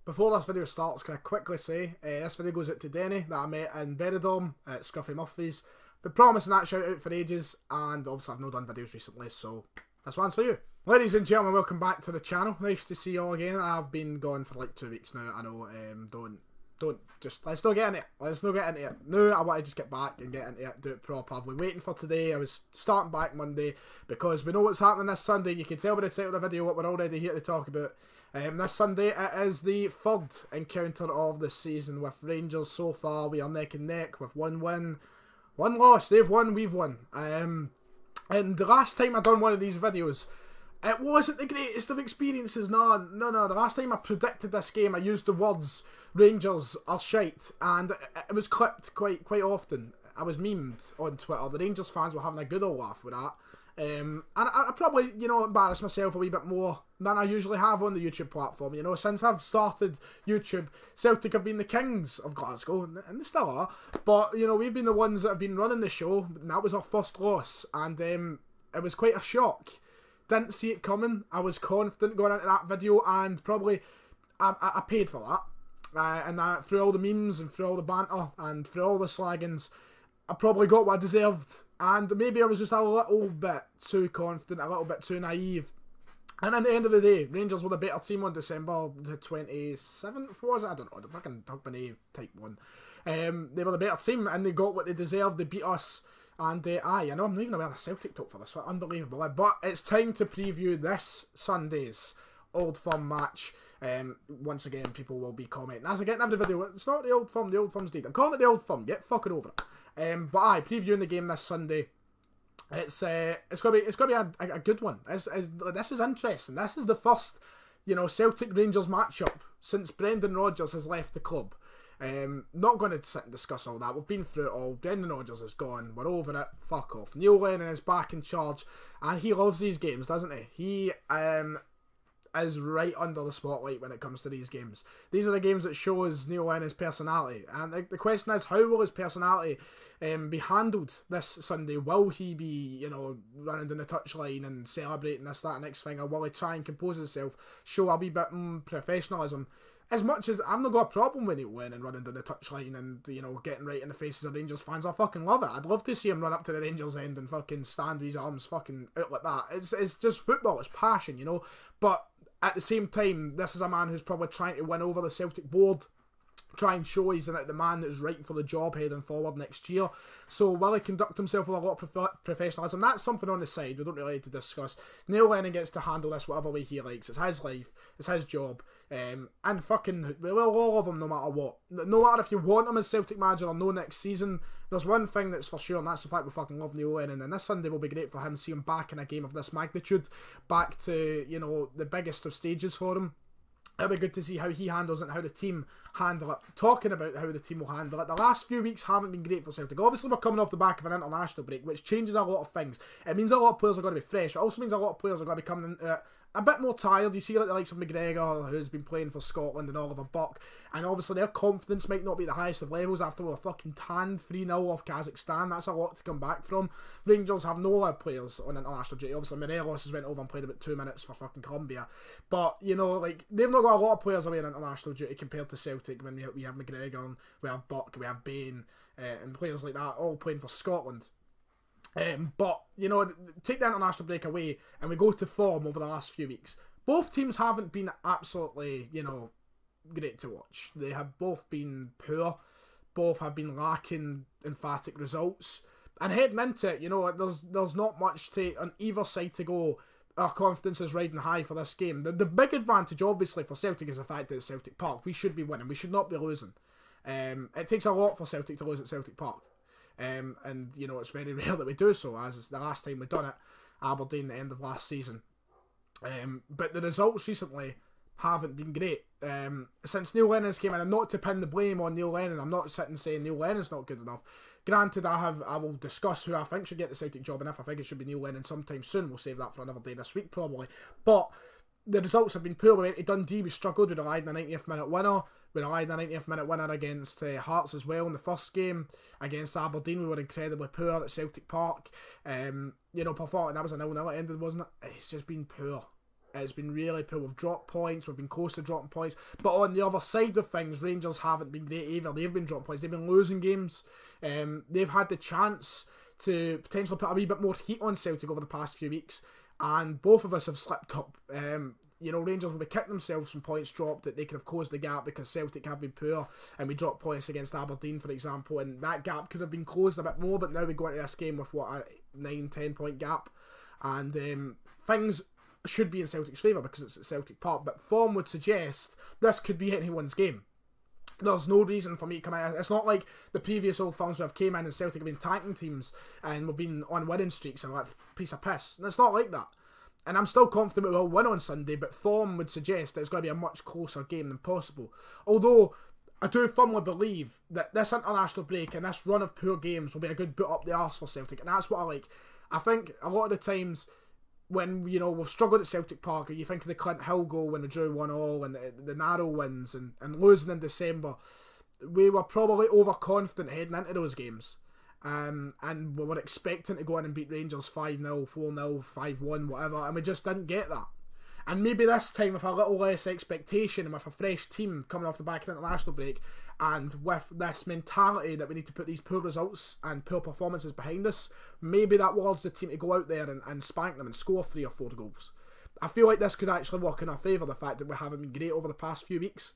Before this video starts, can I quickly say, this video goes out to Denny that I met in Benidorm at Scruffy Murphy's. Been promising that shout out for ages, and obviously I've not done videos recently, so this one's for you. Ladies and gentlemen, welcome back to the channel. Nice to see you all again. I've been gone for like 2 weeks now. I know, let's not get into it. Let's not get into it. No, I want to just get back and get into it, do it proper. I've been waiting for today. I was starting back Monday because we know what's happening this Sunday. You can tell by the title of the video what we're already here to talk about. This Sunday it is the third encounter of the season with Rangers. So far we are neck and neck with 1 win, 1 loss. They've won, we've won. And the last time I done one of these videos, it wasn't the greatest of experiences. No. The last time I predicted this game, I used the words Rangers are shite, and it was clipped quite often. I was memed on Twitter. The Rangers fans were having a good old laugh with that. And I probably, embarrassed myself a wee bit more than I usually have on the YouTube platform. Since I've started YouTube, Celtic have been the kings of Glasgow, and they still are. But, we've been the ones that have been running the show, and that was our first loss. And it was quite a shock. Didn't see it coming. I was confident going into that video, and probably I paid for that. And that through all the memes and through all the banter and through all the slaggings, I probably got what I deserved. And maybe I was just a little bit too confident, a little bit too naive. And at the end of the day, Rangers were the better team on December the 27th, was it? I don't know, the fucking Hogmanay type one. They were the better team, and they got what they deserved. They beat us. And I know I'm not even wearing a Celtic top for this one, unbelievable. But it's time to preview this Sunday's Old Firm match. Once again, people will be commenting as I get in every video. It's not the Old Firm, the Old Firm's dead. I'm calling it the Old Firm. Get fucking over it. But previewing the game this Sunday. It's gonna be a good one. This is interesting. This is the first Celtic Rangers matchup since Brendan Rodgers has left the club. Not going to sit and discuss all that. We've been through it all. Brendan Rodgers is gone. We're over it. Fuck off. Neil Lennon is back in charge, and he loves these games, doesn't he? He is right under the spotlight when it comes to these games. These are the games that show us Neil Lennon's personality, and the question is, how will his personality be handled this Sunday? Will he be, running down the touchline and celebrating this, that, next thing, or will he try and compose himself, show a wee bit professionalism? As much as I've not got a problem with Neil Lennon running down the touchline and, getting right in the faces of Rangers fans, I fucking love it. I'd love to see him run up to the Rangers end and fucking stand with his arms fucking out like that. It's just football, it's passion, But at the same time, this is a man who's probably trying to win over the Celtic board, try and show he's the man that's right for the job heading forward next year. So will he conduct himself with a lot of professionalism? That's something on the side we don't really need to discuss. Neil Lennon gets to handle this whatever way he likes. It's his life, it's his job, and fucking we will all love him no matter what. No matter if you want him as Celtic manager or no next season, there's one thing that's for sure, and that's the fact we fucking love Neil Lennon. And this Sunday will be great for him, see him back in a game of this magnitude, back to the biggest of stages for him. It'll be good to see how he handles it and how the team handle it. Talking about how the team will handle it, the last few weeks haven't been great for Celtic. Obviously, we're coming off the back of an international break, which changes a lot of things. It means a lot of players are going to be fresh. It also means a lot of players are going to be coming into it a bit more tired. You see like the likes of McGregor, who's been playing for Scotland, and Oliver Buck, and obviously their confidence might not be the highest of levels after we were fucking tanned 3-0 off Kazakhstan. That's a lot to come back from. Rangers have no other players on international duty. Obviously Morelos has went over and played about 2 minutes for fucking Colombia, but they've not got a lot of players away on international duty compared to Celtic. When we have McGregor, and we have Buck, we have Bain, and players like that all playing for Scotland. But, take the international break away and we go to form over the last few weeks. Both teams haven't been absolutely, great to watch. They have both been poor. Both have been lacking emphatic results. And heading into it, there's not much on either side to go. Our confidence is riding high for this game. The big advantage, obviously, for Celtic is the fact that it's Celtic Park. We should be winning. We should not be losing. It takes a lot for Celtic to lose at Celtic Park. And it's very rare that we do so, as it's the last time we've done it, Aberdeen, the end of last season. But the results recently haven't been great. Since Neil Lennon's came in, and not to pin the blame on Neil Lennon, I'm not sitting saying Neil Lennon's not good enough. Granted, I will discuss who I think should get the Celtic job, and if I think it should be Neil Lennon sometime soon, we'll save that for another day this week probably. But the results have been poor. We went to Dundee, we struggled, we relied on the 90th minute winner. We relied on the 90th minute winner against Hearts as well in the first game. Against Aberdeen, we were incredibly poor at Celtic Park. Performing, that was a 0-0 it ended, wasn't it? It's just been poor. It's been really poor. We've dropped points. We've been close to dropping points. But on the other side of things, Rangers haven't been great either. They've been dropping points. They've been losing games. They've had the chance to potentially put a wee bit more heat on Celtic over the past few weeks. And both of us have slipped up. Rangers will be kicking themselves from points dropped that they could have closed the gap because Celtic have been poor and we dropped points against Aberdeen, for example, and that gap could have been closed a bit more, but now we go into this game with, a 9-10 point gap, and things should be in Celtic's favour because it's at Celtic Park, but form would suggest this could be anyone's game. There's no reason for me to come in. It's not like the previous old films where I've came in and Celtic have been tanking teams and we've been on winning streaks and like piece of piss. And it's not like that. And I'm still confident we'll win on Sunday, but form would suggest that it's going to be a much closer game than possible. Although, I do firmly believe that this international break and this run of poor games will be a good boot up the arse for Celtic, and that's what I like. I think a lot of the times when, we've struggled at Celtic Park, or you think of the Clint Hill goal when we drew 1-1 and the narrow wins and losing in December, we were probably overconfident heading into those games. And we were expecting to go in and beat Rangers 5-0, 4-0, 5-1, whatever, and we just didn't get that. And maybe this time with a little less expectation and with a fresh team coming off the back of the international break, and with this mentality that we need to put these poor results and poor performances behind us, maybe that will urge the team to go out there and spank them and score 3 or 4 goals. I feel like this could actually work in our favour, the fact that we haven't been great over the past few weeks.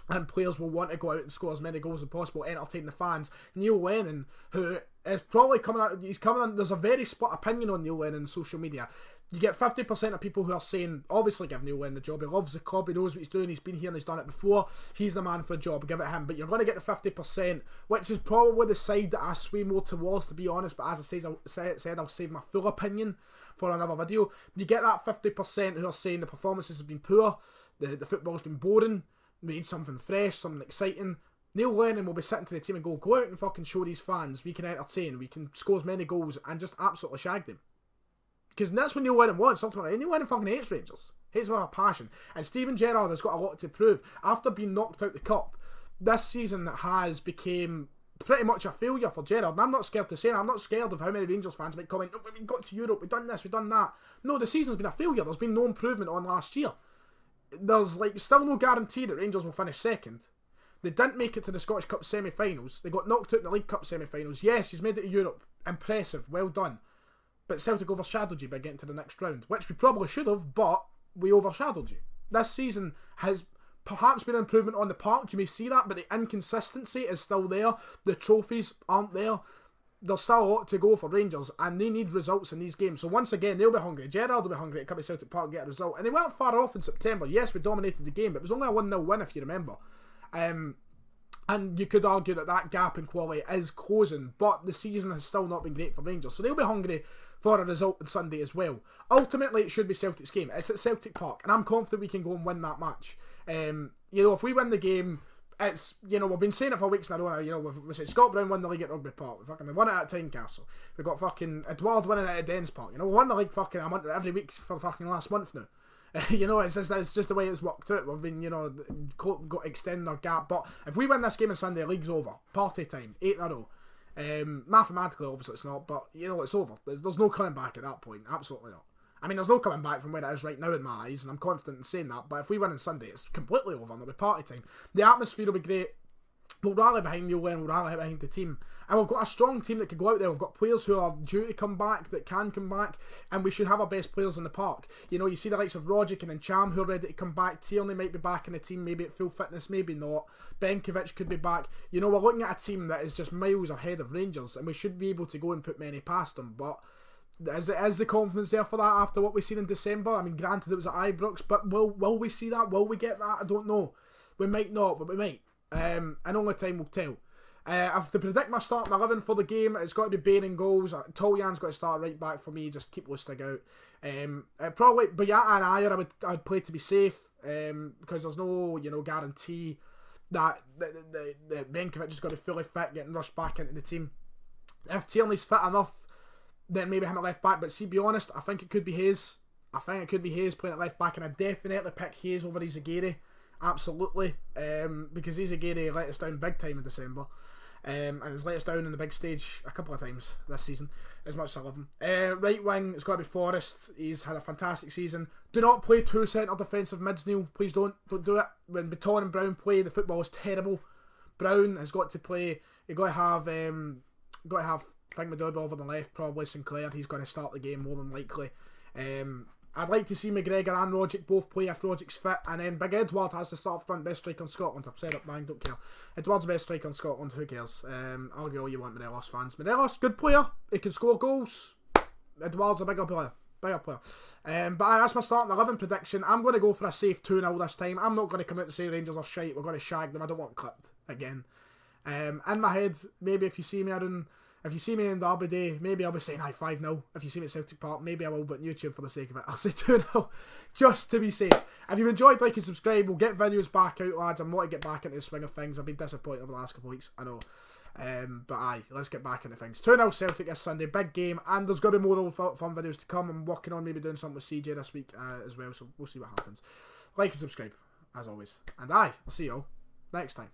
And players will want to go out and score as many goals as possible, entertain the fans. Neil Lennon, who is probably coming out, there's a very split opinion on Neil Lennon on social media. You get 50% of people who are saying, obviously give Neil Lennon the job, he loves the club, he knows what he's doing, he's been here and he's done it before, he's the man for the job, give it him. But you're going to get the 50%, which is probably the side that I sway more towards, to be honest, but as I said, I'll save my full opinion for another video. You get that 50% who are saying the performances have been poor, the football's been boring, we need something fresh, something exciting. Neil Lennon will be sitting to the team and go out and fucking show these fans we can entertain, we can score as many goals and just absolutely shag them. Because that's what Neil Lennon wants, something like that. Neil Lennon fucking hates Rangers. Hates them with a passion. And Steven Gerrard has got a lot to prove. After being knocked out the cup, this season has became pretty much a failure for Gerrard. And I'm not scared to say it. I'm not scared of how many Rangers fans might comment, we got to Europe, we've done this, we've done that. No, the season's been a failure. There's been no improvement on last year. There's still no guarantee that Rangers will finish second. They didn't make it to the Scottish Cup semi-finals. They got knocked out in the League Cup semi-finals. Yes, he's made it to Europe. Impressive. Well done. But Celtic overshadowed you by getting to the next round, which we probably should have, but we overshadowed you. This season has perhaps been an improvement on the park. You may see that, but the inconsistency is still there. The trophies aren't there. There's still a lot to go for Rangers, and they need results in these games. So once again, they'll be hungry. Gerrard will be hungry to come to Celtic Park and get a result. And they weren't far off in September. Yes, we dominated the game, but it was only a 1-0 win, if you remember. And you could argue that that gap in quality is closing, but the season has still not been great for Rangers. So they'll be hungry for a result on Sunday as well. Ultimately, it should be Celtic's game. It's at Celtic Park, and I'm confident we can go and win that match. If we win the game, it's, we've been saying it for weeks now, we said Scott Brown won the league at Rugby Park. We won it at Tynecastle. We've got fucking Edouard winning it at Dens Park. We won the league fucking a month, every week for fucking last month now. It's just the way it's worked out. We've been, got extending our gap. But if we win this game on Sunday, the league's over. Party time, 8-0. Mathematically, obviously it's not, but it's over. There's no coming back at that point. Absolutely not. I mean, there's no coming back from where it is right now in my eyes, and I'm confident in saying that. But if we win on Sunday, it's completely over, and it'll be party time. The atmosphere will be great. We'll rally behind Neil Lennon, we'll rally behind the team. And we've got a strong team that can go out there. We've got players who are due to come back, that can come back, and we should have our best players in the park. You see the likes of Rogic and Cham who are ready to come back. Tierney might be back in the team, maybe at full fitness, maybe not. Benkovic could be back. We're looking at a team that is just miles ahead of Rangers, and we should be able to go and put many past them. But is the confidence there for that after what we've seen in December? I mean, granted it was at Ibrox, but will we see that? Will we get that? I don't know. We might not, but we might. And only time will tell. I have to predict my starting 11 for the game. It's got to be Bain in goals. Toljan's got to start right back for me. Just keep Lustig out. Probably Boyata and Ayer I'd play to be safe, because there's no guarantee that the Benkovic is going to be fully fit, getting rushed back into the team. If Tierney's fit enough, then maybe him at left back. But see, be honest, I think it could be Hayes. I think it could be Hayes playing at left back, and I definitely pick Hayes over Izagiri. Absolutely, because Izagiri let us down big time in December. and has let us down on the big stage a couple of times this season, as much as I love him. Right wing, it's got to be Forrest. He's had a fantastic season. Do not play 2 centre defensive mids, Neil. Please don't do it. When Baton and Brown play, the football is terrible. Brown has got to play. You've got to have Think over the left, probably Sinclair. He's going to start the game more than likely. I'd like to see McGregor and Rogic both play if Rogic's fit, and then Big Edward has to start front, best striker in Scotland. I've said it, man, don't care. Edward's the best striker in Scotland, who cares? Argue all you want, Morelos fans. Morelos, good player, he can score goals. Edward's a bigger player. But that's my starting 11 prediction. I'm going to go for a safe 2-0 this time. I'm not going to come out and say Rangers are shite, we're going to shag them. I don't want clipped again. In my head, maybe if you see me in Derby Day, maybe I'll be saying 5-0. If you see me at Celtic Park, maybe I will, but YouTube for the sake of it, I'll say 2-0, just to be safe. If you've enjoyed, like and subscribe. We'll get videos back out, lads. I want to get back into the swing of things. I've been disappointed over the last couple of weeks, I know. But aye, let's get back into things. 2-0 Celtic this Sunday, big game, and there's going to be more old fun videos to come. I'm working on maybe doing something with CJ this week as well, so we'll see what happens. Like and subscribe, as always. And aye, I'll see you all next time.